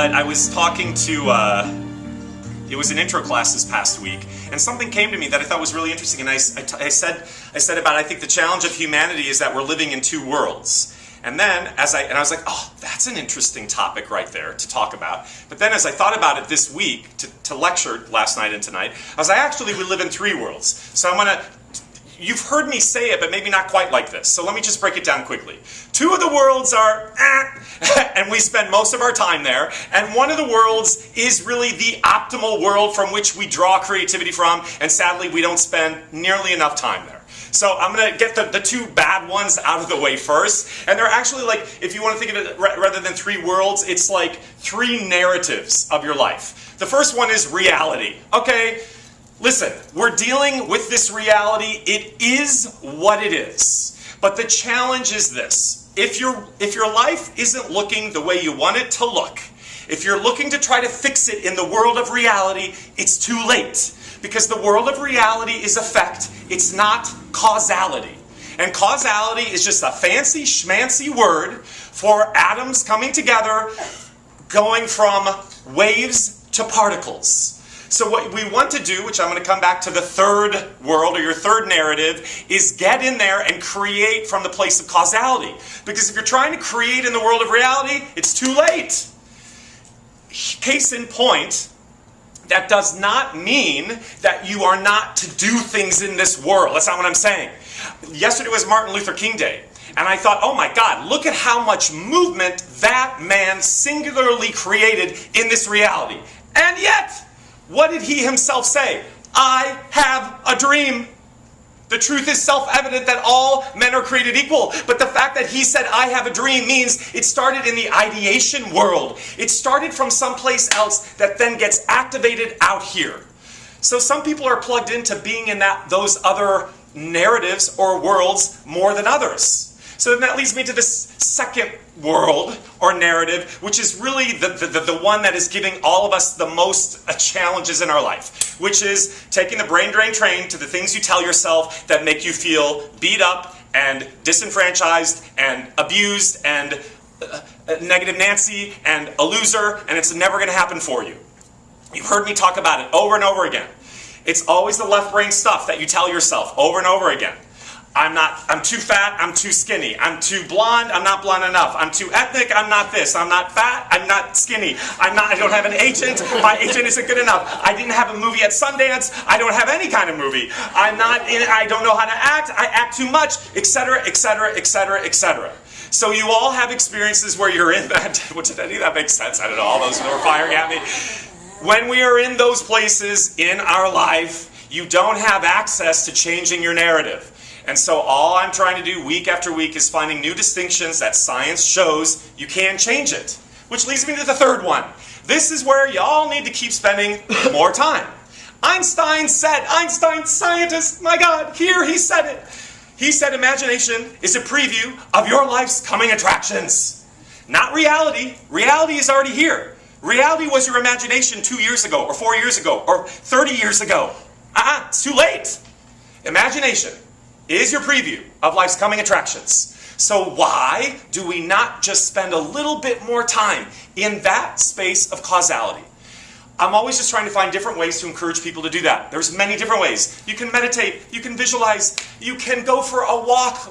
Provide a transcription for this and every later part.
but I was talking to, it was an intro class this past week, and something came to me that I thought was really interesting, and I said about, I think the challenge of humanity is that we're living in two worlds. And then, I was like, oh, that's an interesting topic right there to talk about. But then as I thought about it this week, to lecture last night and tonight, I was like, actually, we live in three worlds. So you've heard me say it, but maybe not quite like this. So let me just break it down quickly. Two of the worlds are, and we spend most of our time there. And one of the worlds is really the optimal world from which we draw creativity from. And sadly, we don't spend nearly enough time there. So I'm going to get the two bad ones out of the way first. And they're actually like, if you want to think of it rather than three worlds, it's like three narratives of your life. The first one is reality. Okay, listen, we're dealing with this reality. It is what it is. But the challenge is this. If your life isn't looking the way you want it to look, if you're looking to try to fix it in the world of reality, it's too late. Because the world of reality is effect, it's not causality. And causality is just a fancy schmancy word for atoms coming together, going from waves to particles. So what we want to do, which I'm going to come back to the third world, or your third narrative, is get in there and create from the place of causality. Because if you're trying to create in the world of reality, it's too late. Case in point, that does not mean that you are not to do things in this world. That's not what I'm saying. Yesterday was Martin Luther King Day. And I thought, oh my God, look at how much movement that man singularly created in this reality. And yet, what did he himself say? I have a dream. The truth is self-evident that all men are created equal. But the fact that he said, I have a dream, means it started in the ideation world. It started from someplace else that then gets activated out here. So some people are plugged into being in those other narratives or worlds more than others. So then that leads me to this second world or narrative, which is really the one that is giving all of us the most challenges in our life, which is taking the brain drain train to the things you tell yourself that make you feel beat up and disenfranchised and abused and negative Nancy and a loser, and it's never going to happen for you. You've heard me talk about it over and over again. It's always the left brain stuff that you tell yourself over and over again. I'm too fat, I'm too skinny. I'm too blonde, I'm not blonde enough. I'm too ethnic, I'm not this. I'm not fat, I'm not skinny. I don't have an agent, my agent isn't good enough. I didn't have a movie at Sundance, I don't have any kind of movie. I don't know how to act, I act too much, etc., etc., etc., etc. So you all have experiences where you're in that. Did any of that make sense? I don't know, all those who were firing at me. When we are in those places in our life, you don't have access to changing your narrative. And so all I'm trying to do week after week is finding new distinctions that science shows you can change it. Which leads me to the third one. This is where y'all need to keep spending more time. Einstein, scientist, my God, here he said it. He said imagination is a preview of your life's coming attractions. Not reality. Reality is already here. Reality was your imagination 2 years ago, or 4 years ago, or 30 years ago. It's too late. Imagination is your preview of life's coming attractions. So why do we not just spend a little bit more time in that space of causality? I'm always just trying to find different ways to encourage people to do that. There's many different ways. You can meditate, you can visualize, you can go for a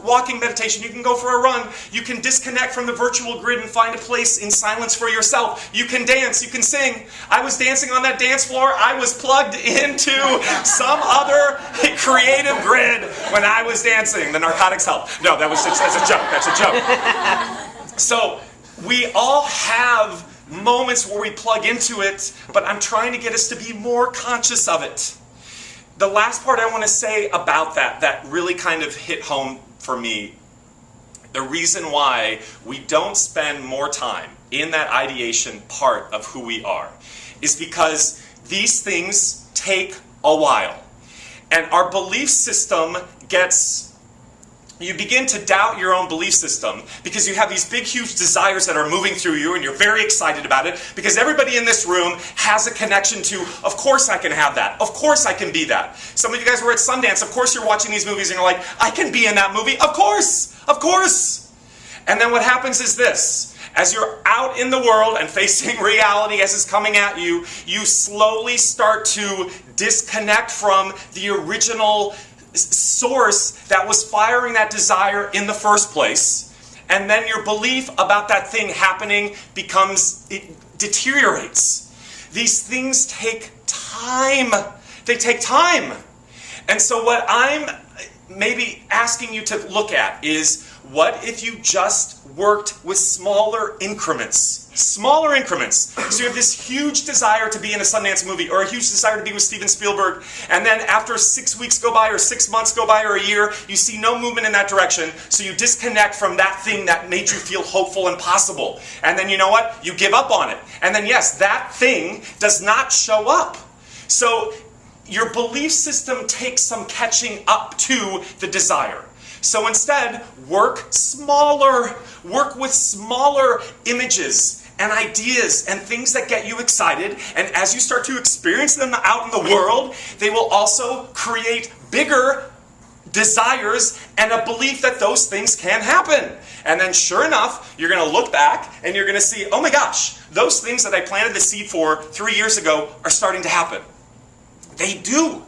walking meditation, you can go for a run, you can disconnect from the virtual grid and find a place in silence for yourself. You can dance, you can sing. I was dancing on that dance floor, I was plugged into some other creative grid when I was dancing. The narcotics helped. No, that's a joke. So we all have moments where we plug into it, but I'm trying to get us to be more conscious of it. The last part I want to say about that really kind of hit home for me. The reason why we don't spend more time in that ideation part of who we are is because these things take a while. And our belief system you begin to doubt your own belief system because you have these big, huge desires that are moving through you and you're very excited about it because everybody in this room has a connection to, of course I can have that. Of course I can be that. Some of you guys were at Sundance. Of course you're watching these movies and you're like, I can be in that movie. Of course. Of course. And then what happens is this. As you're out in the world and facing reality as it's coming at you, you slowly start to disconnect from the original source that was firing that desire in the first place. And then your belief about that thing happening it deteriorates. These things take time. They take time. And so what I'm maybe asking you to look at is, what if you just worked with smaller increments? Smaller increments. So you have this huge desire to be in a Sundance movie, or a huge desire to be with Steven Spielberg, and then after 6 weeks go by, or 6 months go by, or a year, you see no movement in that direction, so you disconnect from that thing that made you feel hopeful and possible. And then you know what? You give up on it. And then yes, that thing does not show up. So your belief system takes some catching up to the desire. So instead, work smaller. Work with smaller images and ideas and things that get you excited. And as you start to experience them out in the world, they will also create bigger desires and a belief that those things can happen. And then sure enough, you're going to look back and you're going to see, oh my gosh, those things that I planted the seed for 3 years ago are starting to happen. They do.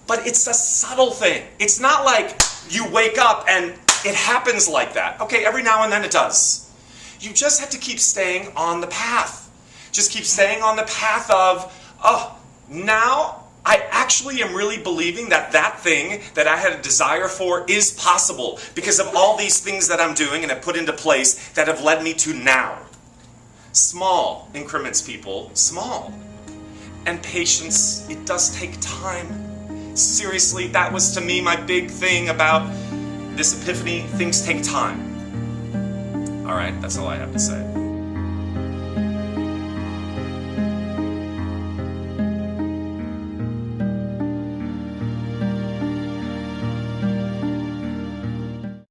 But it's a subtle thing. It's not like you wake up and it happens like that. Okay, every now and then it does. You just have to keep staying on the path. Just keep staying on the path of, oh, now I actually am really believing that that thing that I had a desire for is possible because of all these things that I'm doing and have put into place that have led me to now. Small increments, people. Small. And patience, it does take time. Seriously, that was to me my big thing about this epiphany. Things take time. All right, that's all I have to say.